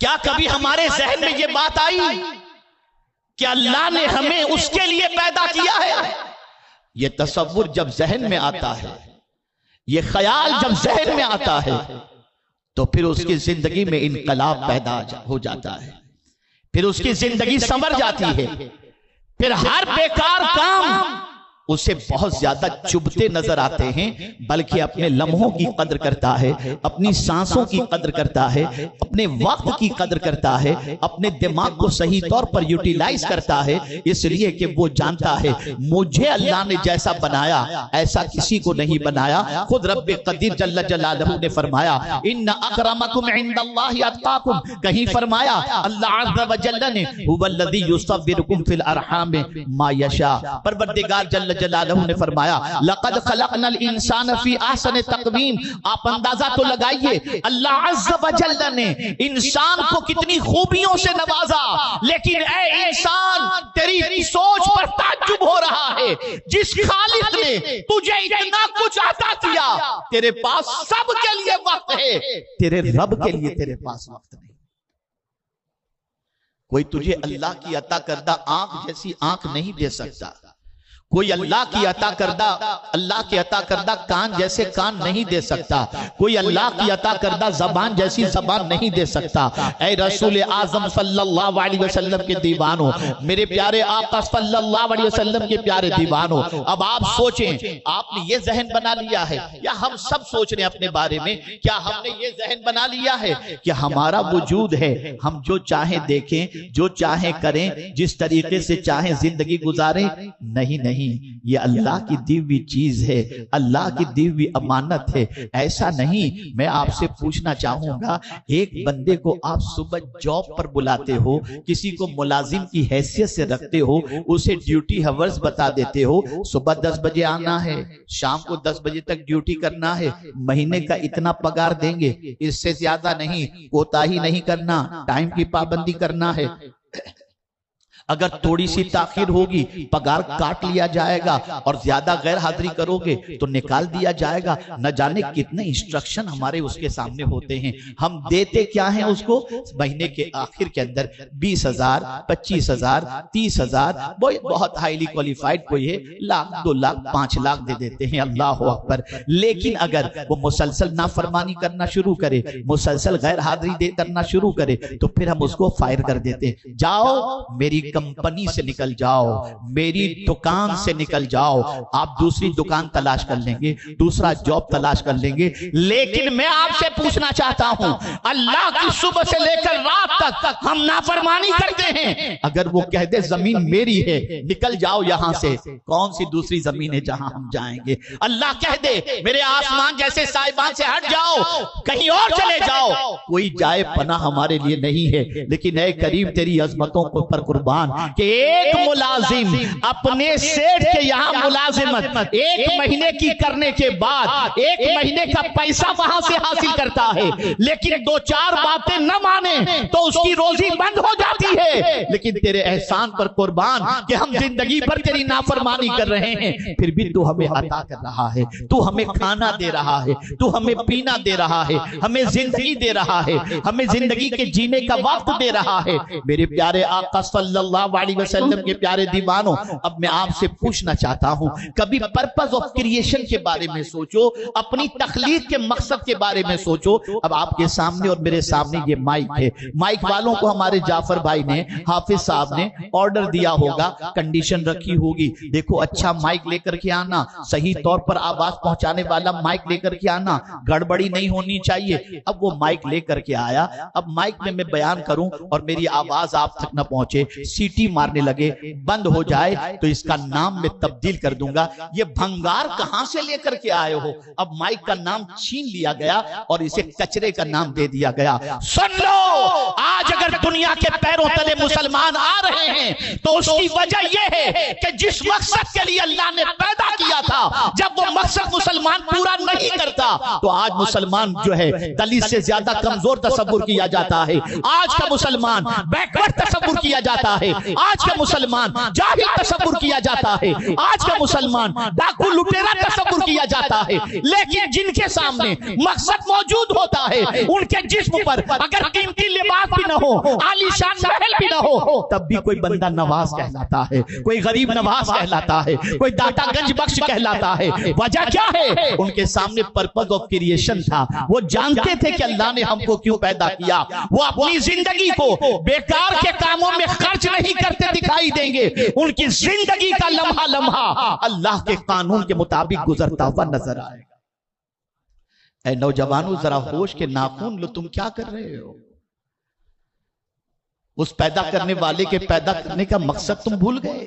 کیا کبھی ہمارے ذہن میں یہ بات آئی کہ اللہ نے ہمیں اس کے لیے پیدا کیا ہے؟ یہ تصور جب ذہن میں آتا ہے، یہ خیال جب ذہن میں آتا ہے، تو پھر اس کی زندگی میں انقلاب پیدا ہو جاتا ہے، پھر اس کی زندگی سنور جاتی ہے، پھر ہر بیکار کام اسے بہت زیادہ چبھتے نظر آتے ہیں، بلکہ اپنے لمحوں کی قدر کرتا ہے، اپنی سانسوں کی قدر کرتا ہے، اپنے وقت کی قدر کرتا ہے، اپنے دماغ کو صحیح طور پر یوٹیلائز کرتا ہے، اس لیے کہ وہ جانتا ہے مجھے اللہ نے جیسا بنایا ایسا کسی کو نہیں بنایا۔ خود رب قدیر جل جلالہ نے فرمایا ان اکرمکم عند اللہ اتقاکم، کہیں فرمایا اللہ عز و جل نے هو الذی یصورکم فی الارحام ما یشاء، پروردگار جل جلالہ نے فرمایا لقد خلقنا الانسان فی احسن تقویم۔ آپ اندازہ تو لگائیے اللہ عز و جل نے انسان کو کتنی خوبیوں سے نوازا، لیکن اے انسان تیری سوچ پر تعجب ہو رہا ہے، جس خالق نے تجھے اتنا کچھ عطا کیا تیرے پاس سب کے لیے وقت ہے، تیرے رب کے لیے تیرے پاس وقت نہیں۔ کوئی تجھے اللہ کی عطا کردہ آنکھ جیسی آنکھ نہیں دے سکتا، کوئی اللہ کی عطا کردہ کان جیسے کان نہیں دے سکتا، کوئی اللہ کی عطا کردہ زبان جیسی زبان نہیں دے سکتا۔ اے رسول اعظم صلی اللہ علیہ وسلم کے دیوانوں، میرے پیارے آقا صلی اللہ علیہ وسلم کے پیارے دیوانوں، اب آپ سوچیں، آپ نے یہ ذہن بنا لیا ہے یا ہم سب سوچ رہے ہیں اپنے بارے میں، کیا ہم نے یہ ذہن بنا لیا ہے کہ ہمارا وجود ہے، ہم جو چاہیں دیکھیں، جو چاہیں کریں، جس طریقے سے چاہیں زندگی گزاریں؟ نہیں، یہ اللہ کی دی ہوئی چیز ہے، اللہ کی دی ہوئی امانت ہے، ایسا نہیں۔ میں آپ سے پوچھنا چاہوں گا، ایک بندے کو آپ صبح جاب پر بلاتے ہو، کسی کو ملازم کی حیثیت سے رکھتے ہو، اسے ڈیوٹی ہاورز بتا دیتے ہو، صبح 10 بجے آنا ہے، شام کو 10 بجے تک ڈیوٹی کرنا ہے، مہینے کا اتنا پگار دیں گے، اس سے زیادہ نہیں، کوتاہی نہیں کرنا، ٹائم کی پابندی کرنا ہے، اگر تھوڑی سی تاخیر ہوگی پگار کاٹ لیا جائے گا، اور زیادہ غیر حاضری کرو گے تو نکال دیا جائے گا۔ نہ جانے کتنے انسٹرکشن ہمارے اس کے سامنے ہوتے ہیں، ہم دیتے کیا ہیں اس کو؟ مہینے کے آخر کے اندر 20,000 25,000 30,000، بہت ہائیلی کوالیفائیڈ کوئی ہے 1,00,000 2,00,000 5,00,000 دے دیتے ہیں، اللہ اکبر۔ لیکن اگر وہ مسلسل نافرمانی کرنا شروع کرے، مسلسل غیر حاضری کرنا شروع کرے، تو پھر ہم اس کو فائر کر دیتے ہیں، جاؤ میری کمپنی سے نکل جاؤ، میری دکان سے نکل جاؤ۔ آپ دوسری دکان تلاش کر لیں گے، دوسرا جاب تلاش کر لیں گے۔ لیکن میں آپ سے پوچھنا چاہتا ہوں، اللہ کی صبح سے لے کر رات تک ہم نافرمانی کرتے ہیں، اگر وہ کہہ دے زمین میری ہے نکل جاؤ یہاں سے، کون سی دوسری زمین ہے جہاں ہم جائیں گے؟ اللہ کہہ دے میرے آسمان جیسے سائبان سے ہٹ جاؤ، کہیں اور چلے جاؤ، کوئی جائے پناہ ہمارے لیے نہیں ہے۔ لیکن اے کریم تیری عظمتوں کو پر قربان کہ ایک ملازم اپنے سیٹ کے یہاں ملازمت 1 مہینے کی کرنے کے بعد 1 مہینے کا پیسہ وہاں سے حاصل کرتا ہے، لیکن 2-4 باتیں نہ مانے تو اس کی روزی بند ہو جاتی ہے۔ لیکن تیرے احسان پر قربان کہ ہم زندگی بھر تیری نافرمانی کر رہے ہیں، پھر بھی تو ہمیں عطا کر رہا ہے، تو ہمیں کھانا دے رہا ہے، تو ہمیں پینا دے رہا ہے، ہمیں زندگی دے رہا ہے، ہمیں زندگی کے جینے کا وقت دے رہا ہے۔ میرے پیارے آقا صلی اللہ علیہ وسلم کے پیارے دیوانوں، اب میں آپ سے پوچھنا چاہتا ہوں، کبھی پرپز آف کریشن کے بارے میں سوچو، اپنی تخلیق کے مقصد کے بارے میں سوچو۔ اب آپ کے سامنے اور میرے سامنے یہ مائک ہے، مائک والوں کو ہمارے جعفر بھائی نے، حافظ صاحب نے آرڈر دیا ہوگا، کنڈیشن رکھی ہوگی، دیکھو اچھا مائک لے کر کے آنا، صحیح طور پر آواز پہنچانے والا مائک لے کر کے آنا، گڑبڑی نہیں ہونی چاہیے۔ اب وہ مائک لے کر کے آیا، اب مائک میں بیان کروں اور میری آواز آپ تک نہ پہنچے، سیٹی مارنے لگے، بند ہو جائے تو اس کا نام میں تبدیل کر دوں گا۔ یہ بھنگار کہاں سے لے کر کے آئے ہو؟ اب مائک کا نام چھین لیا گیا اور اسے کچرے کا نام دے دیا گیا۔ سن لو، آج اگر دنیا کے پیروں تلے مسلمان آ رہے ہیں تو اس کی وجہ یہ ہے کہ جس مقصد کے لیے اللہ نے پیدا کیا تھا، جب وہ مقصد مسلمان پورا نہیں کرتا تو آج مسلمان جو ہے دلیت سے زیادہ کمزور تصور کیا جاتا ہے، آج کا مسلمان بیکورڈ تصور کیا جاتا ہے۔ ہے، آج کا مسلمان جاہل تصور کیا جاتا ہے، آج کا مسلمان ڈاکو لٹیرا تصور کیا جاتا ہے، لیکن جن کے سامنے مقصد موجود ہوتا ہے ان کے جسم پر اگر قیمتی لباس بھی نہ ہو، عالی شان محل بھی نہ ہو، تب بھی کوئی بندہ نواز کہلاتا ہے، کوئی غریب نواز کہلاتا ہے، کوئی داتا گنج بخش کہلاتا ہے۔ وجہ کیا ہے؟ ان کے سامنے پرپز آف کریشن تھا، وہ جانتے تھے کہ اللہ نے ہم کو کیوں پیدا کیا، وہ اپنی زندگی کو بیکار کے کاموں میں خرچ نہیں کرتے دکھائی دیں گے، ان کی زندگی کا لمحہ لمحہ اللہ کے قانون کے مطابق گزرتا ہوا نظر آئے گا۔ اے نوجوانوں ذرا ہوش کے ناخن لو، تم کیا کر رہے ہو؟ اس پیدا کرنے والے کے پیدا کرنے کا مقصد تم بھول گئے۔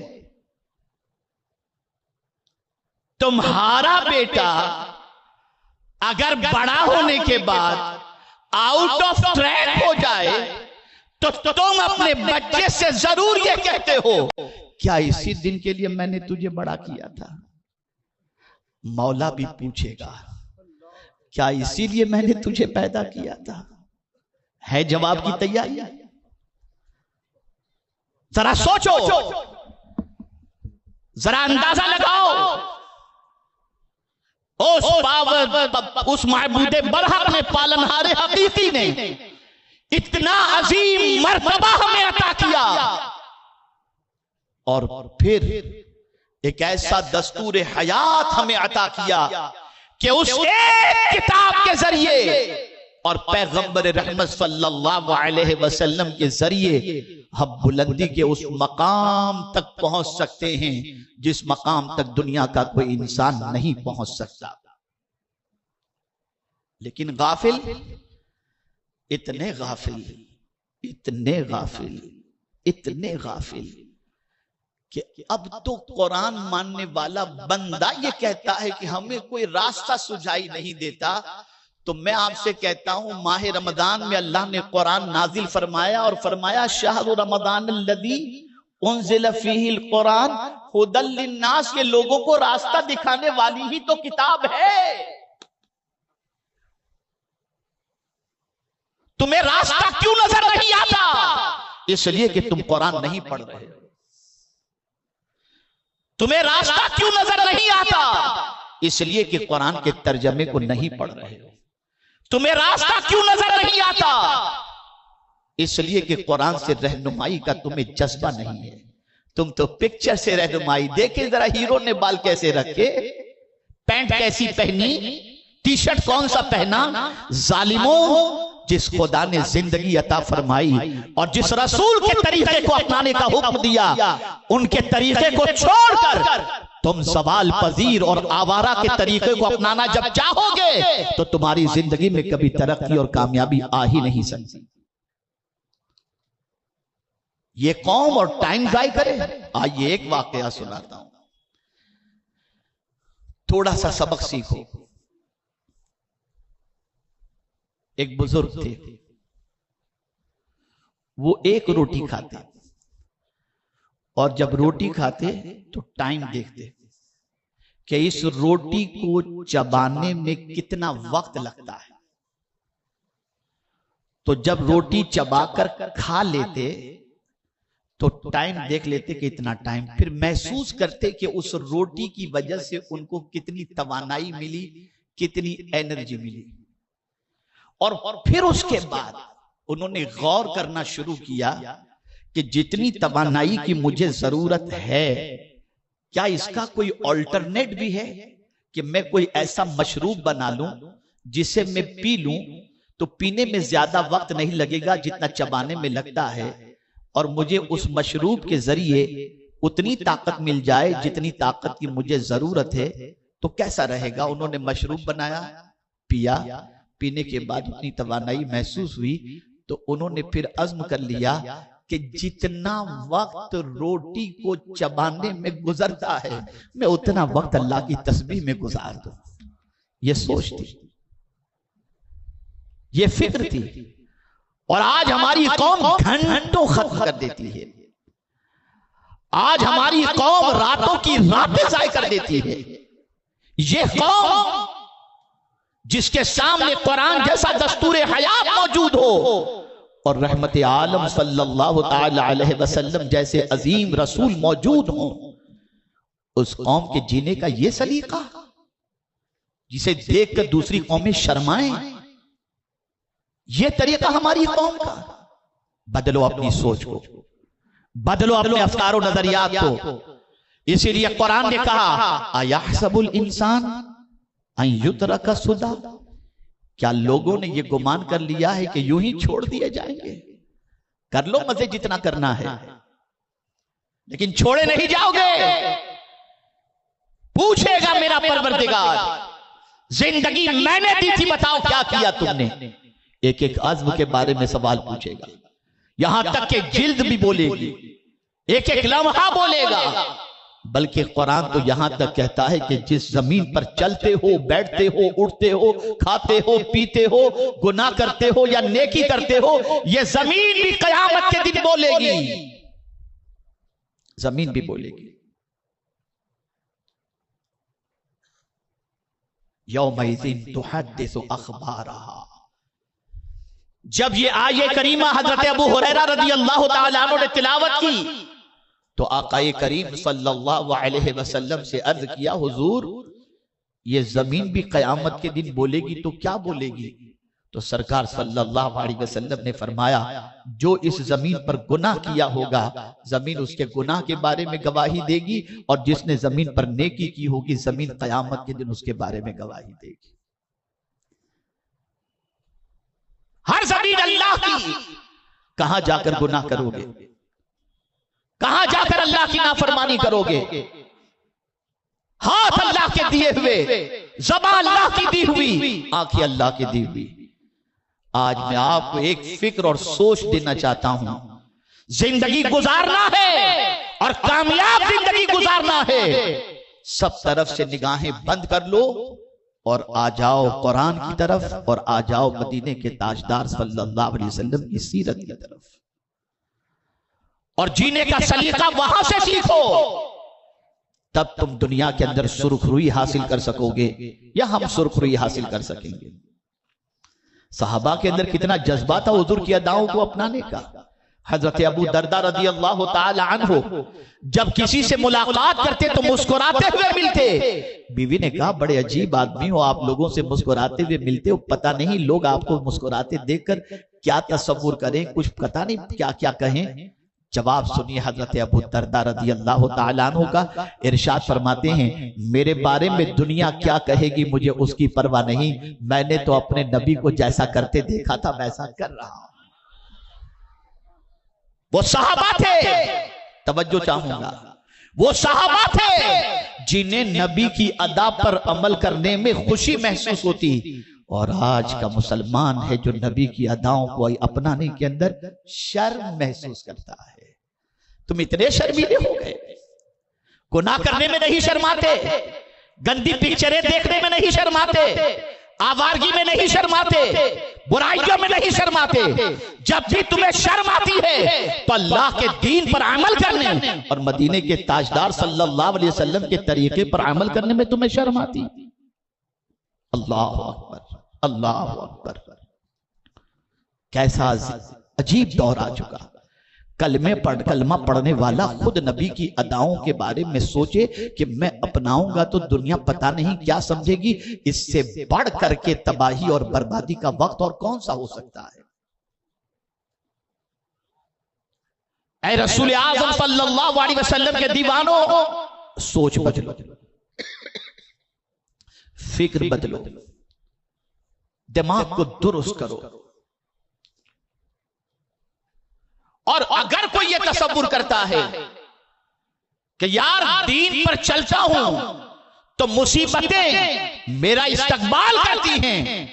تمہارا بیٹا اگر بڑا ہونے کے بعد آؤٹ آف ٹریک ہو جائے تو تم اپنے بچے سے ضرور یہ کہتے ہو، کیا اسی دن کے لیے میں نے تجھے بڑا کیا تھا؟ مولا بھی پوچھے گا، کیا اسی لیے میں نے تجھے پیدا کیا تھا؟ ہے جواب کی تیاری؟ ذرا سوچو، ذرا اندازہ لگاؤ، اس معبود برحق نے، پالنہار حقیقی نے اتنا عظیم مرتبہ ہمیں عطا کیا، اور پھر ایک ایسا دستور حیات ہمیں عطا کیا کہ اس ایک کتاب کے ذریعے اور پیغمبر رحمت صلی اللہ علیہ وسلم کے ذریعے ہم بلندی کے اس مقام تک پہنچ سکتے ہیں جس مقام تک دنیا کا کوئی انسان نہیں پہنچ سکتا۔ لیکن غافل، اتنے غافل، اتنے غافل، اتنے غافل کہ اب تو قرآن ماننے والا بندہ یہ کہتا ہے کہ ہمیں کوئی راستہ سجائی نہیں دیتا۔ تو میں آپ سے کہتا ہوں، ماہ رمضان میں اللہ نے قرآن نازل فرمایا اور فرمایا شہر رمضان الذی انزل فیہ القرآن ھدی للناس، کے لوگوں کو راستہ دکھانے والی ہی تو کتاب ہے۔ تمہیں راستہ کیوں نظر نہیں آتا؟ اس لیے کہ تم قرآن نہیں پڑھ رہے۔ تمہیں راستہ کیوں نظر نہیں آتا؟ اس لیے کہ قرآن کے ترجمے کو نہیں پڑھ رہے ہو۔ تمہیں راستہ کیوں نظر نہیں آتا؟ اس لیے کہ قرآن سے رہنمائی کا تمہیں جذبہ نہیں ہے۔ تم تو پکچر سے رہنمائی، دیکھیں ذرا ہیرو نے بال کیسے رکھے، پینٹ کیسی پہنی، ٹی شرٹ کون سا پہنا۔ ظالموں، جس خدا نے زندگی عطا فرمائی اور جس رسول کے طریقے کو اپنانے کا حکم دیا، ان کے طریقے کو چھوڑ کر تم سوال پذیر اور آوارہ کے طریقے کو اپنانا جب چاہو گے تو تمہاری زندگی میں کبھی ترقی اور کامیابی آ ہی نہیں سکتی۔ یہ قوم اور ٹائم ضائع کرے۔ آئیے ایک واقعہ سناتا ہوں، تھوڑا سا سبق سیکھو۔ ایک بزرگ تھے، وہ ایک روٹی کھاتے اور جب روٹی کھاتے تو ٹائم دیکھتے کہ اس روٹی کو چبانے میں کتنا وقت لگتا ہے۔ تو جب روٹی چبا کر کھا لیتے تو ٹائم دیکھ لیتے کہ اتنا ٹائم، پھر محسوس کرتے کہ اس روٹی کی وجہ سے ان کو کتنی توانائی ملی، کتنی انرجی ملی۔ اور پھر اس کے بعد انہوں نے غور کرنا شروع کیا کہ جتنی توانائی کی مجھے ضرورت ہے، کیا اس کا کوئی آلٹرنیٹ بھی ہے کہ میں کوئی ایسا مشروب بنا لوں جسے میں پی لوں تو پینے میں زیادہ وقت نہیں لگے گا جتنا چبانے میں لگتا ہے، اور مجھے اس مشروب کے ذریعے اتنی طاقت مل جائے جتنی طاقت کی مجھے ضرورت ہے، تو کیسا رہے گا۔ انہوں نے مشروب بنایا، پیا، پینے کے بعد اتنی توانائی محسوس ہوئی تو انہوں نے پھر عزم کر لیا کہ جتنا وقت روٹی کو چبانے میں گزرتا ہے میں اتنا وقت اللہ کی تسبیح میں گزار دوں۔ یہ سوچ تھی، یہ فکر تھی، اور آج ہماری قوم گھنٹوں ختم کر دیتی ہے، آج ہماری قوم راتوں کی راتیں ضائع کر دیتی ہے۔ یہ قوم جس کے سامنے قرآن جیسا دستور حیات موجود ہو، اور رحمت عالم صلی اللہ تعالی علیہ وسلم جیسے عظیم رسول موجود ہوں، اس قوم کے جینے کا یہ سلیقہ جسے دیکھ کر دوسری قومیں شرمائیں، یہ طریقہ ہماری قوم کا؟ بدلو اپنی سوچ کو، بدلو اپنے افکار و نظریات کو۔ اسی لیے قرآن نے کہا اَيَحْسَبُ الْإِنسَانُ أَن يُتْرَكَ سُدًى، کیا لوگوں نے یہ گمان کر لیا ہے کہ یوں ہی چھوڑ دیے جائیں گے؟ کر لو مزے جتنا کرنا ہے، لیکن چھوڑے نہیں جاؤ گے۔ پوچھے گا میرا پروردگار، زندگی میں نے دی تھی، بتاؤ کیا کیا تم نے؟ ایک ایک عزم کے بارے میں سوال پوچھے گا، یہاں تک کہ جلد بھی بولے گی، ایک ایک لمحہ بولے گا۔ بلکہ قرآن تو یہاں تک کہتا ہے کہ جس زمین پر چلتے ہو، بیٹھتے ہو، اٹھتے ہو، کھاتے ہو، پیتے ہو، گناہ کرتے ہو یا نیکی کرتے ہو، یہ زمین بھی قیامت کے دن بولے گی، زمین بھی بولے گی۔ یومئذ تحدث اخبارہا۔ جب یہ آیہ کریمہ حضرت ابو ہریرہ رضی اللہ تعالیٰ عنہ نے تلاوت کی تو آقا کریم صلی اللہ علیہ وسلم سے عرض کیا، حضور یہ زمین بھی قیامت کے دن بولے گی تو کیا بولے گی؟ تو سرکار صلی اللہ علیہ وسلم نے فرمایا، جو اس زمین پر گناہ کیا ہوگا زمین اس کے گناہ کے بارے میں گواہی دے گی، اور جس نے زمین پر نیکی کی ہوگی زمین قیامت کے دن اس کے بارے میں گواہی دے گی۔ ہر زمین اللہ کی، کہاں جا کر گناہ کرو گے؟ کہاں جا کر اللہ کی نافرمانی کرو گے؟ ہاتھ اللہ کے دیے ہوئے، زبان اللہ کی دی ہوئی، آنکھیں اللہ کی دی ہوئی۔ آج میں آپ کو ایک فکر اور سوچ دینا چاہتا ہوں، زندگی گزارنا ہے اور کامیاب زندگی گزارنا ہے، سب طرف سے نگاہیں بند کر لو اور آ جاؤ قرآن کی طرف، اور آ جاؤ مدینے کے تاجدار صلی اللہ علیہ وسلم کی سیرت کی طرف، اور جینے کا سلیقہ وہاں سے سیکھو، تب تم دنیا کے اندر سرخروئی حاصل کر سکو گے، یا ہم سرخروئی حاصل کر سکیں گے۔ صحابہ کے اندر کتنا جذبہ تھا حضور کی اداؤں کو اپنانے کا۔ حضرت ابو دردہ رضی اللہ تعالی عنہ جب کسی سے ملاقات کرتے تو مسکراتے ہوئے ملتے۔ بیوی نے کہا، بڑے عجیب آدمی ہو، آپ لوگوں سے مسکراتے ہوئے ملتے ہو، پتہ نہیں لوگ آپ کو مسکراتے دیکھ کر کیا تصور کریں، کچھ پتہ نہیں کیا کیا کہیں۔ جواب سنیے حضرت ابو دردہ رضی اللہ تعالیٰ عنہ کا، ارشاد فرماتے ہیں، میرے بارے میں دنیا کیا کہے گی مجھے اس کی پرواہ نہیں، میں نے تو اپنے نبی کو جیسا کرتے دیکھا تھا ویسا کر رہا ہوں۔ وہ صحابہ تھے، توجہ چاہوں گا، وہ صحابہ تھے جنہیں نبی کی ادا پر عمل کرنے میں خوشی محسوس ہوتی، اور آج کا مسلمان ہے جو نبی کی اداؤں کو اپنانے کے اندر شرم محسوس کرتا ہے۔ تم اتنے شرمیلے ہو گئے، گناہ کرنے میں نہیں شرماتے، گندی پکچریں دیکھنے میں نہیں شرماتے، آوارگی میں نہیں شرماتے، برائیوں میں نہیں شرماتے۔ جب بھی تمہیں شرم آتی ہے تو اللہ کے دین پر عمل کرنے اور مدینے کے تاجدار صلی اللہ علیہ وسلم کے طریقے پر عمل کرنے میں تمہیں شرم آتی۔ اللہ اکبر، اللہ اکبر، کیسا عجیب دور آ چکا۔ کلمہ پڑھنے والا خود نبی کی اداؤں کے بارے میں سوچے کہ میں اپناؤں گا تو دنیا پتہ نہیں کیا سمجھے گی، اس سے بڑھ کر کے تباہی اور بربادی کا وقت اور کون سا ہو سکتا ہے؟ اے رسول اعظم صلی اللہ علیہ وسلم کے دیوانوں، سوچ بدلو، فکر بدلو، دماغ کو درست کرو۔ اور اگر کوئی یہ تصور کرتا ہے کہ یار دین پر چلتا ہوں تو مصیبتیں میرا استقبال کرتی ہیں،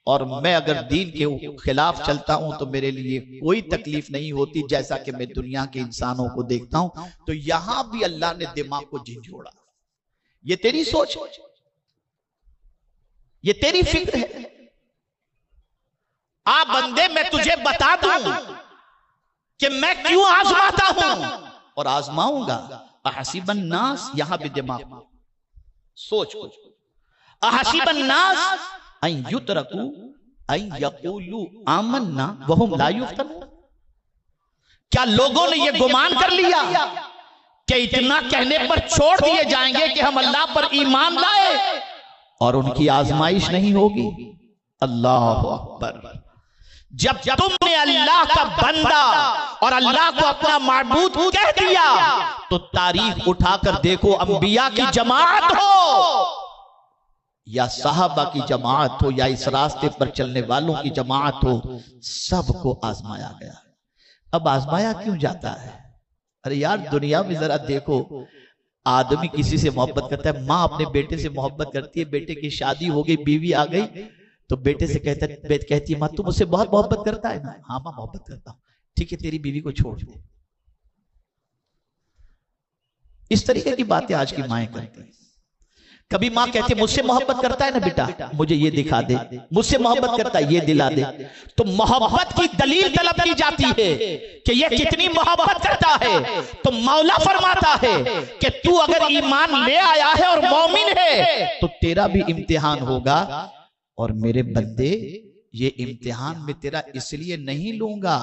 اور میں اگر دین کے خلاف چلتا ہوں تو میرے لیے کوئی تکلیف نہیں ہوتی، جیسا کہ میں دنیا کے انسانوں کو دیکھتا ہوں، تو یہاں بھی اللہ نے دماغ کو جھنجھوڑا۔ یہ تیری سوچ ہے، یہ تیری فکر ہے۔ بندے میں تجھے بتا دوں کہ میں کیوں آزماتا ہوں اور آزماؤں گا۔ احسب الناس، یہاں بھی دماغ سوچ کو، احسب الناس ان یترکوا ان یقولوا آمنا وہم لا یفتنون، کیا لوگوں نے یہ گمان کر لیا کہ اتنا کہنے پر چھوڑ دیے جائیں گے کہ ہم اللہ پر ایمان لائے اور ان کی آزمائش نہیں ہوگی؟ اللہ اکبر! جب تم نے اللہ کا بندہ اور اللہ کو اپنا معبود کہہ دیا تو تاریخ اٹھا کر دیکھو، انبیاء کی جماعت ہو یا صحابہ کی جماعت ہو یا اس راستے پر چلنے والوں کی جماعت ہو، سب کو آزمایا گیا۔ اب آزمایا کیوں جاتا ہے؟ ارے یار دنیا میں ذرا دیکھو، آدمی کسی سے محبت کرتا ہے، ماں اپنے بیٹے سے محبت کرتی ہے، بیٹے کی شادی ہو گئی، بیوی آ گئی تو بیٹے سے کہتی ہے ماں تم مجھ سے بہت محبت کرتا ہے نا؟ ہاں ماں محبت کرتا ہوں، ٹھیک ہے تیری بیوی کو چھوڑ دے۔ اس طریقے کی باتیں آج کی مائیں کرتی ہیں۔ کبھی ماں کہتی ہے مجھ سے محبت کرتا ہے نا بیٹا، مجھے یہ دکھا دے، مجھ سے محبت کرتا ہے یہ دلا دے۔ تو محبت کی دلیل طلب کی جاتی ہے کہ یہ کتنی محبت کرتا ہے، تو مولا فرماتا ہے کہ تو اگر ایمان لے آیا ہے اور مومن ہے تو تیرا بھی امتحان ہوگا، اور میرے بندے یہ امتحان میں تیرا اس لیے نہیں لوں گا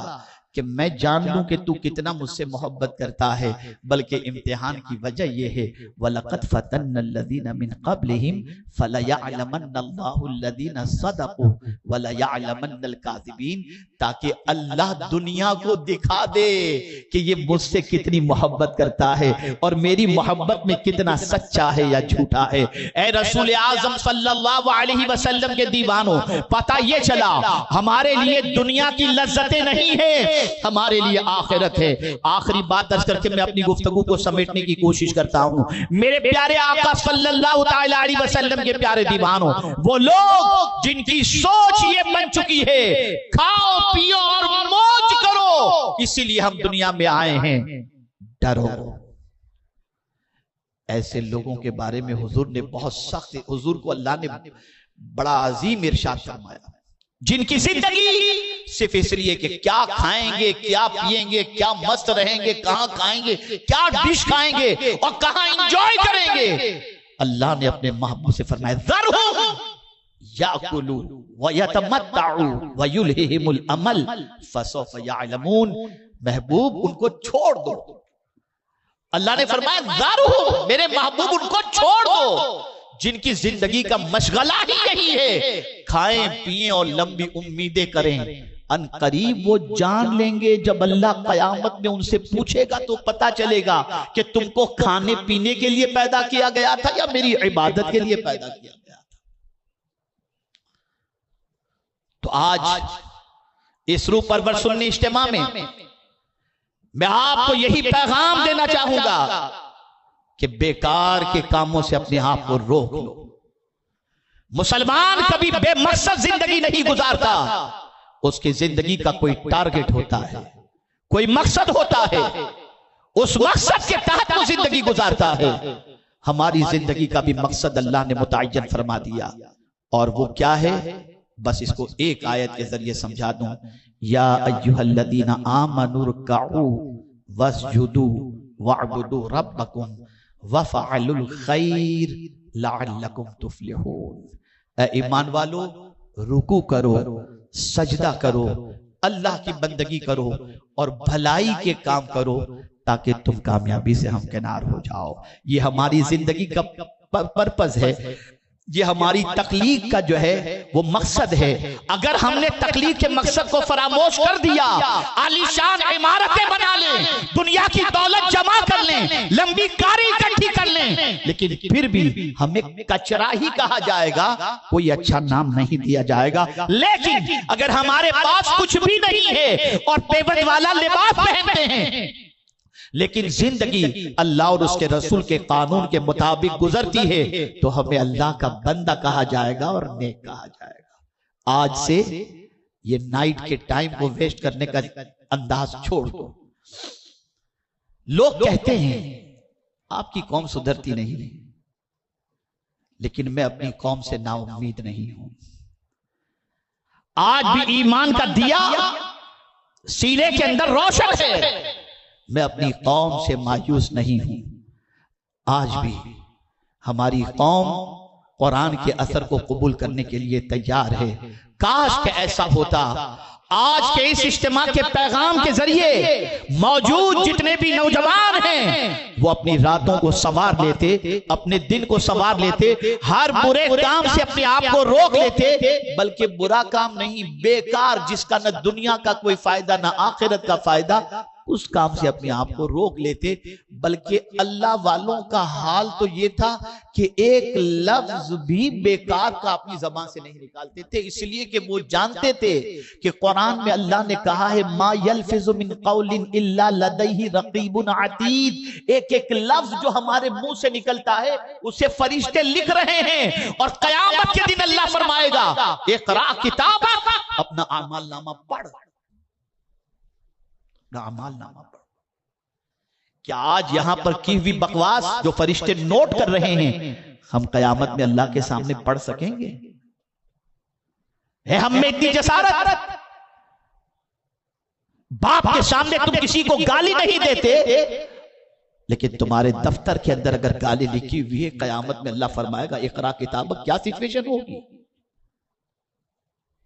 کہ میں جان لوں کہ تو کتنا مجھ سے محبت کرتا ہے، بلکہ امتحان کی وجہ یہ ہے وَلَقَدْ فَتَنَّ الَّذِينَ مِنْ قَبْلِهِمْ فَلَيَعْلَمَنَّ اللَّهُ الَّذِينَ صَدَقُوا وَلَيَعْلَمَنَّ الْكَاذِبِينَ، تاکہ اللہ دنیا کو دکھا دے کہ یہ مجھ سے کتنی محبت کرتا ہے اور میری محبت میں کتنا سچا ہے یا جھوٹا ہے۔ اے رسول اعظم صلی اللہ علیہ وسلم کے دیوانوں، پتہ یہ چلا ہمارے لیے دنیا کی لذتیں نہیں ہیں، ہمارے لیے آخرت ہے۔ آخری بات درج کر کے میں اپنی گفتگو کو سمیٹنے کی کوشش کرتا ہوں۔ میرے پیارے آقا صلی اللہ تعالی علیہ وسلم کے پیارے دیوانوں، وہ لوگ جن کی سوچ یہ بن چکی ہے کھاؤ پیو اور موج کرو، اسی لیے ہم دنیا میں آئے ہیں، ڈرو۔ ایسے لوگوں کے بارے میں حضور نے بہت سخت، حضور کو اللہ نے بڑا عظیم ارشاد فرمایا، جن کی زندگی صرف اس لیے کہ کیا کھائیں گے، کیا پیئیں گے، کیا مست رہیں گے، کہاں کھائیں گے، کیا ڈش کھائیں گے اور کہاں انجوائے کریں گے۔ اللہ نے اپنے محبوب سے فرمایا ذرہم یاکلوا ویتمتعوا ویلہہم الامل فسوف یعلمون، محبوب ان کو چھوڑ دو۔ اللہ نے فرمایا ذرہم، میرے محبوب ان کو چھوڑ دو، جن کی زندگی کا مشغلہ ہی یہی ہے کھائیں پیئیں اور لمبی امیدیں کریں، ان قریب وہ جان لیں گے جب اللہ قیامت میں ان سے پوچھے گا تو پتا چلے گا کہ تم کو کھانے پینے کے لیے پیدا کیا گیا تھا یا میری عبادت کے لیے پیدا کیا گیا تھا۔ تو آج اس روح پرور سنی اجتماع میں آپ کو یہی پیغام دینا چاہوں گا کہ بیکار کے کاموں سے اپنے آپ کو روک لو۔ مسلمان کبھی بے مقصد زندگی نہیں گزارتا، اس کی زندگی کا کوئی ٹارگٹ ہوتا ہے، کوئی مقصد ہوتا ہے، اس مقصد کے تحت وہ زندگی گزارتا ہے۔ ہماری زندگی کا بھی مقصد اللہ نے متعین فرما دیا، اور وہ کیا ہے؟ بس اس کو ایک آیت کے ذریعے سمجھا دوں، یا ایھا الذین آمنوا ارکعوا واسجدوا واعبدوا ربکم وفعلوا الخیر لعلکم تفلحون۔ اے ایمان والو، رکوع کرو، سجدہ کرو، اللہ کی بندگی کرو اور بھلائی کے کام کرو تاکہ تم کامیابی سے ہمکنار ہو جاؤ۔ یہ ہماری زندگی کا پرپز ہے، یہ ہماری تخلیق کا جو ہے وہ مقصد ہے۔ اگر ہم نے تخلیق کے مقصد کو فراموش کر دیا، عالیشان عمارتیں بنا لیں، دنیا کی دولت جمع کر لیں، لمبی کاری اکٹھی کر لیں، لیکن پھر بھی ہمیں کچرا ہی کہا جائے گا، کوئی اچھا نام نہیں دیا جائے گا۔ لیکن اگر ہمارے پاس کچھ بھی نہیں ہے اور پیوند والا لباس پہنتے ہیں لیکن زندگی اللہ اور اس کے رسول کے قانون کے مطابق گزرتی ہے تو ہمیں اللہ کا بندہ کہا جائے گا اور نیک کہا جائے گا۔ آج سے یہ نائٹ کے ٹائم کو ویسٹ کرنے کا انداز چھوڑ دو۔ لوگ کہتے ہیں آپ کی قوم سدھرتی نہیں، لیکن میں اپنی قوم سے نا امید نہیں ہوں۔ آج بھی ایمان کا دیا سینے کے اندر روشن ہے، میں اپنی قوم سے مایوس نہیں ہوں۔ آج بھی ہماری قوم قرآن کے اثر کو قبول کرنے کے لیے تیار ہے۔ کاش کہ ایسا ہوتا۔ آج کے اس اجتماع کے پیغام کے ذریعے موجود جتنے بھی نوجوان ہیں وہ اپنی راتوں کو سنوار لیتے، اپنے دن کو سنوار لیتے، ہر برے کام سے اپنے آپ کو روک لیتے، بلکہ برا کام نہیں، بیکار جس کا نہ دنیا کا کوئی فائدہ نہ آخرت کا فائدہ، اس کام سے اپنے آپ کو روک لیتے۔ بلکہ اللہ والوں کا حال تو یہ تھا کہ ایک لفظ بھی بیکار کا اپنی زبان سے نہیں نکالتے تھے، اس لیے کہ وہ جانتے تھے کہ قرآن میں اللہ نے کہا ہے ما یلفظ من قول الا لدیہ رقیب عتید، ایک ایک لفظ جو ہمارے منہ سے نکلتا ہے اسے فرشتے لکھ رہے ہیں، اور قیامت کے دن اللہ فرمائے گا اقرا کتابک، اپنا اعمال نامہ پڑھ، اعمال نامہ پڑھ۔ کیا آج یہاں پر کی ہوئی بکواس جو فرشتے نوٹ کر رہے ہیں ہم قیامت میں اللہ کے سامنے پڑھ سکیں گے؟ ہے ہم میں اتنی جسارت؟ باپ کے سامنے تم کسی کو گالی نہیں دیتے، لیکن تمہارے دفتر کے اندر اگر گالی لکھی ہوئی ہے، قیامت میں اللہ فرمائے گا اقرا کتابک، کیا سچویشن ہوگی؟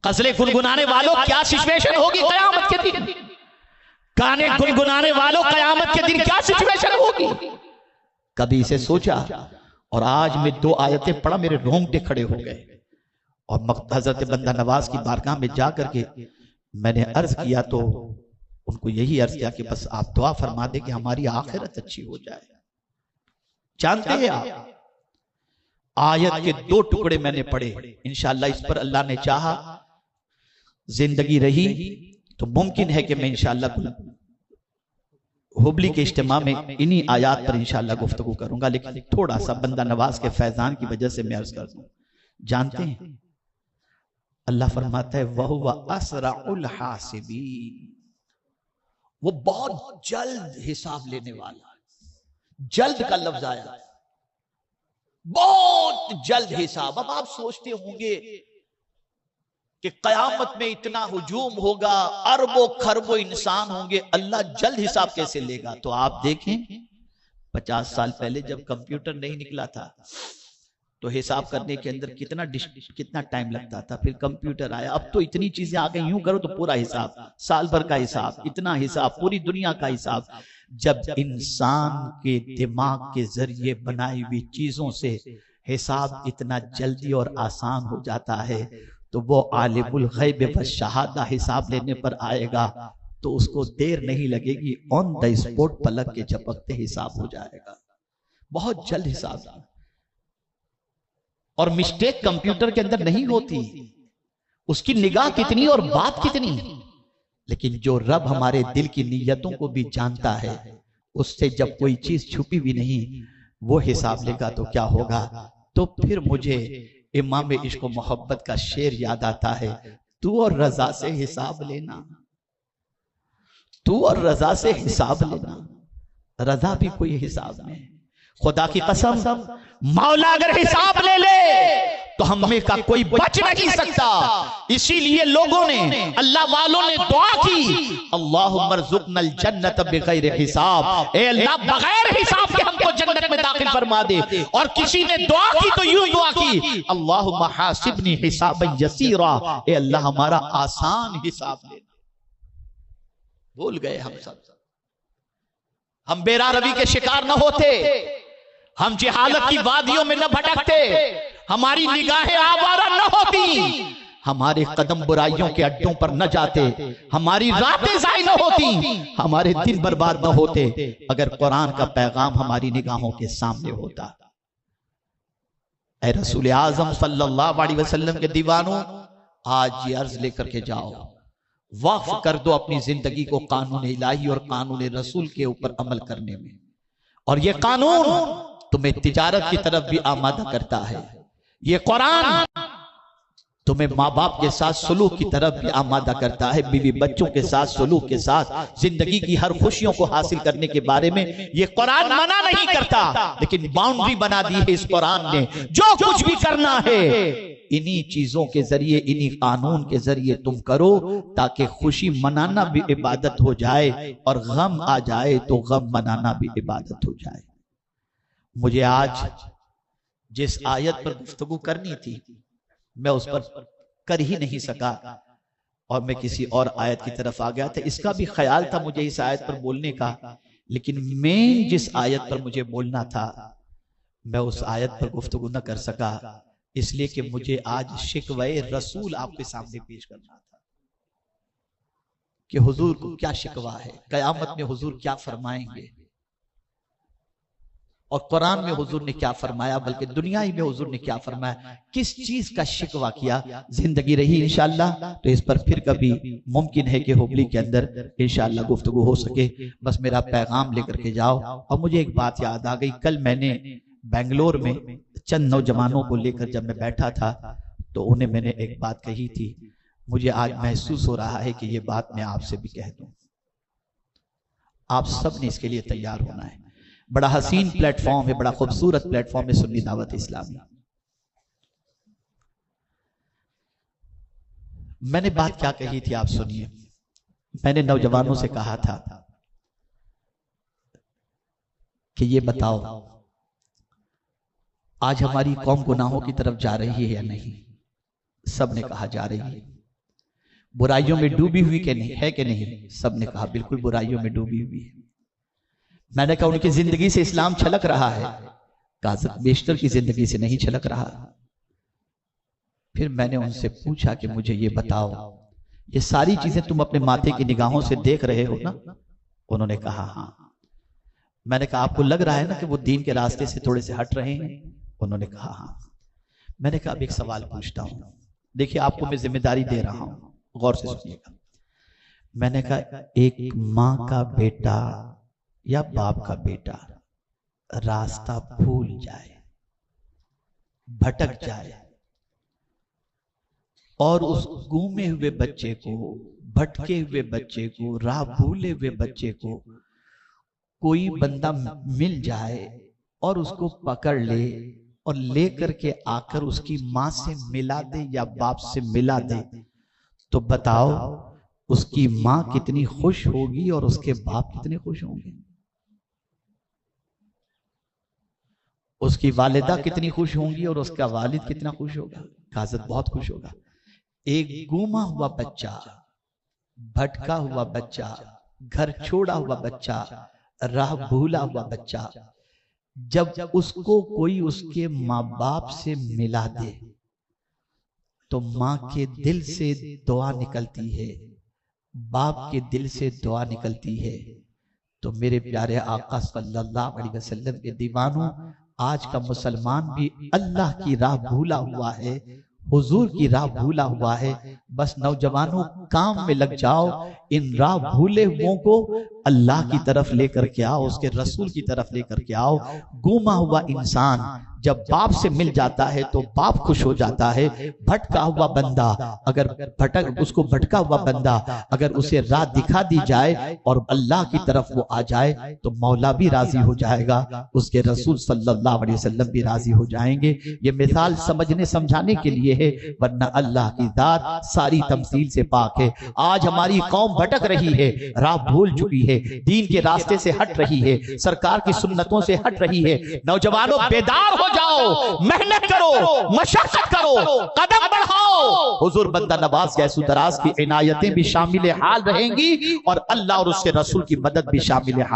غزلیں گنگنانے والوں کیا سچویشن ہوگی قیامت کے دن؟ گانے گنگنانے والوں قیامت کے دن کیا سچویشن ہوگی؟ کبھی اسے سوچا؟ اور آج میں 2 آیتیں پڑھا میرے رونگٹے کھڑے ہو گئے، اور حضرت بندہ نواز کی بارگاہ میں جا کر کے میں نے عرض کیا تو ان کو یہی عرض کیا کہ بس آپ دعا فرما دیں کہ ہماری آخرت اچھی ہو جائے۔ جانتے ہیں آپ آیت کے 2 ٹکڑے میں نے پڑھے، انشاءاللہ اس پر اللہ نے چاہا زندگی رہی تو ممکن ہے کہ میں انشاءاللہ حبلی کے اجتماع میں انہی آیات پر انشاءاللہ گفتگو کروں گا، لیکن تھوڑا سا بندہ نواز کے فیضان کی وجہ سے میں عرض کر دوں۔ جانتے ہیں اللہ فرماتا ہے وَهُوَ أَسْرَعُ الْحَاسِبِينَ، وہ بہت جلد حساب لینے والا ہے۔ جلد کا لفظ آیا، بہت جلد حساب۔ اب آپ سوچتے ہوں گے کہ قیامت میں اتنا ہجوم ہوگا، اربوں خربوں انسان ہوں گے، اللہ جلد حساب کیسے لے گا؟ تو آپ دیکھیں 50 سال پہلے جب کمپیوٹر نہیں نکلا تھا تو حساب کرنے کے اندر کتنا ٹائم لگتا تھا، پھر کمپیوٹر آیا، اب تو اتنی چیزیں آ گئی، یوں کرو تو پورا حساب، سال بھر کا حساب، اتنا حساب، پوری دنیا کا حساب۔ جب انسان کے دماغ کے ذریعے بنائی ہوئی چیزوں سے حساب اتنا جلدی اور آسان ہو جاتا ہے تو وہ عالم الغیب والشہادہ حساب لینے پر آئے گا تو اس کو دیر نہیں لگے گی، آن دا اسپوٹ پلک کے جھپکتے حساب ہو جائے گا، بہت جلد حساب۔ اور مسٹیک کمپیوٹر کے اندر نہیں ہوتی، اس کی نگاہ کتنی اور بات کتنی، لیکن جو رب ہمارے دل کی نیتوں کو بھی جانتا ہے، اس سے جب کوئی چیز چھپی بھی نہیں وہ حساب لے گا تو کیا ہوگا؟ تو پھر مجھے امام عشق و محبت کا شعر یاد آتا ہے، تو اور رضا سے حساب لینا، تو اور رضا سے حساب لینا، رضا بھی کوئی حساب نہیں۔ خدا کی قسم مولا اگر حساب لے لے تو ہمیں کا کوئی بچ نہیں سکتا۔ اسی لیے لوگوں نے، اللہ والوں نے دعا کی اللہم ارزقنا الجنت بغیر حساب، اے اللہ بغیر حساب کے ہم کو جنت میں داخل فرما دے۔ اور کسی نے دعا کی تو یوں دعا کی اللہم حاسبنی حسابا یسیرا، اے اللہ ہمارا آسان حساب لینا۔ بھول گئے ہم سب، ہم بے راہ روی کے شکار نہ ہوتے، ہم جہالت کی وادیوں میں نہ بھٹکتے، ہماری نگاہیں آوارہ نہ ہوتی، ہمارے قدم برائیوں کے اڈوں پر نہ جاتے، ہماری راتیں ضائع نہ ہوتی، ہمارے دن برباد نہ ہوتے اگر قرآن کا پیغام ہماری نگاہوں کے سامنے ہوتا۔ اے رسول اعظم صلی اللہ علیہ وسلم کے دیوانوں، آج یہ عرض لے کر کے جاؤ، وقف کر دو اپنی زندگی کو قانون الہی اور قانون رسول کے اوپر عمل کرنے میں، اور یہ قانون تمہیں تجارت کی طرف بھی آمادہ کرتا ہے، یہ قرآن تمہیں ماں باپ کے ساتھ سلوک کی طرف بھی آمادہ کرتا ہے، بیوی بچوں کے ساتھ سلوک کے ساتھ زندگی کی ہر خوشیوں کو حاصل کرنے کے بارے میں یہ قرآن منع نہیں کرتا، لیکن باؤنڈری بنا دی ہے اس قرآن نے، جو کچھ بھی کرنا ہے انہی چیزوں کے ذریعے، انہی قانون کے ذریعے تم کرو، تاکہ خوشی منانا بھی عبادت ہو جائے اور غم آ جائے تو غم منانا بھی عبادت ہو جائے۔ مجھے آج جس آیت پر گفتگو کرنی تھی میں اس پر کر ہی نہیں سکا اور میں کسی اور آیت کی طرف آ گیا تھا. اس کا بھی خیال تھا مجھے اس آیت پر بولنے کا، لیکن میں جس آیت پر مجھے بولنا تھا میں اس آیت پر گفتگو نہ کر سکا، اس لیے کہ مجھے آج شکوہ رسول آپ کے سامنے پیش کرنا تھا کہ حضور کو کیا شکوہ ہے، قیامت میں حضور کیا فرمائیں گے، اور قرآن میں حضور نے کیا فرمایا، بلکہ دنیا ہی میں حضور نے کیا فرمایا، کس چیز کا شکوہ کیا. زندگی رہی انشاءاللہ تو اس پر پھر کبھی ممکن ہے کہ ہوبلی کے اندر انشاءاللہ گفتگو ہو سکے. بس میرا پیغام لے کر کے جاؤ. اور مجھے ایک بات یاد آ گئی، کل میں نے بنگلور میں چند نوجوانوں کو لے کر جب میں بیٹھا تھا تو انہیں میں نے ایک بات کہی تھی. مجھے آج محسوس ہو رہا ہے کہ یہ بات میں آپ سے بھی کہہ دوں. آپ سب نے اس کے لیے تیار ہونا ہے. بڑا حسین پلیٹ فارم ہے، بڑا خوبصورت پلیٹ فارم ہے سنی دعوت اسلامی. میں نے بات کیا کہی تھی آپ سنیے. میں نے نوجوانوں سے کہا تھا کہ یہ بتاؤ آج ہماری قوم گناہوں کی طرف جا رہی ہے یا نہیں؟ سب نے کہا جا رہی ہے. برائیوں میں ڈوبی ہوئی کہ نہیں ہے کہ نہیں؟ سب نے کہا بالکل برائیوں میں ڈوبی ہوئی ہے. میں نے کہا ان کی زندگی سے اسلام چھلک رہا ہے؟ کہا بیشتر کی زندگی سے نہیں چھلک رہا. پھر میں نے ان سے پوچھا کہ مجھے یہ بتاؤ یہ ساری چیزیں تم اپنے ماتھے کی نگاہوں سے دیکھ رہے ہو نا؟ انہوں نے کہا ہاں. میں نے کہا آپ کو لگ رہا ہے نا کہ وہ دین کے راستے سے تھوڑے سے ہٹ رہے ہیں؟ انہوں نے کہا ہاں. میں نے کہا اب ایک سوال پوچھتا ہوں، دیکھیے آپ کو میں ذمہ داری دے رہا ہوں، غور سے سنیے گا. میں نے کہا ایک ماں کا بیٹا یا باپ کا بیٹا راستہ بھول جائے، بھٹک جائے، اور اس گومے ہوئے بچے کو، بھٹکے ہوئے بچے کو، راہ بھولے ہوئے بچے کو کوئی بندہ مل جائے اور اس کو پکڑ لے اور لے کر کے آ کر اس کی ماں سے ملا دے یا باپ سے ملا دے، تو بتاؤ اس کی ماں کتنی خوش ہوگی اور اس کے باپ کتنے خوش ہوں گے؟ اس کی والدہ کتنی خوش ہوں گی اور اس کا والد کتنا خوش ہوگا؟ حضرت بہت خوش ہوگا. ایک گوما ہوا بچہ، بھٹکا ہوا بچہ، گھر چھوڑا ہوا بچہ، راہ بھولا ہوا بچہ، جب اس کو کوئی اس کے ماں باپ سے ملا دے تو ماں کے دل سے دعا نکلتی ہے، باپ کے دل سے دعا نکلتی ہے. تو میرے پیارے آقا صلی اللہ علیہ وسلم کے دیوانوں، آج کا مسلمان بھی اللہ کی راہ بھولا ہوا ہے، حضور کی راہ بھولا ہوا ہے. بس نوجوانوں کام میں لگ جاؤ، ان راہ بھولے ہوں کو اللہ کی طرف لے کر کے آؤ، اس کے رسول کی طرف لے کر کے آؤ. گوما ہوا انسان جب باپ سے مل جاتا ہے تو باپ خوش ہو جاتا ہے. بھٹکا ہوا بندہ اگر اس کو بھٹکا ہوا بندہ اگر اسے راہ دکھا دی جائے اور اللہ کی طرف وہ آ جائے تو مولا بھی راضی ہو جائے گا، اس کے رسول صلی اللہ علیہ وسلم بھی راضی ہو جائیں گے. یہ مثال سمجھنے سمجھانے کے لیے ہے، ورنہ اللہ کی ذات ساری تمثیل سے پاک ہے. آج ہماری قوم بھٹک رہی ہے، راہ بھول چکی ہے، دین کے راستے سے ہٹ رہی ہے، سرکار کی سنتوں سے ہٹ رہی ہے. نوجوانوں بیدار ہو جاؤ، محنت کرو، مشقت کرو، قدم بڑھاؤ. حضور بندہ نواز گیسو دراز کی عنایتیں بھی شامل حال رہیں گی اور اللہ اور اس کے رسول کی مدد بھی شامل حال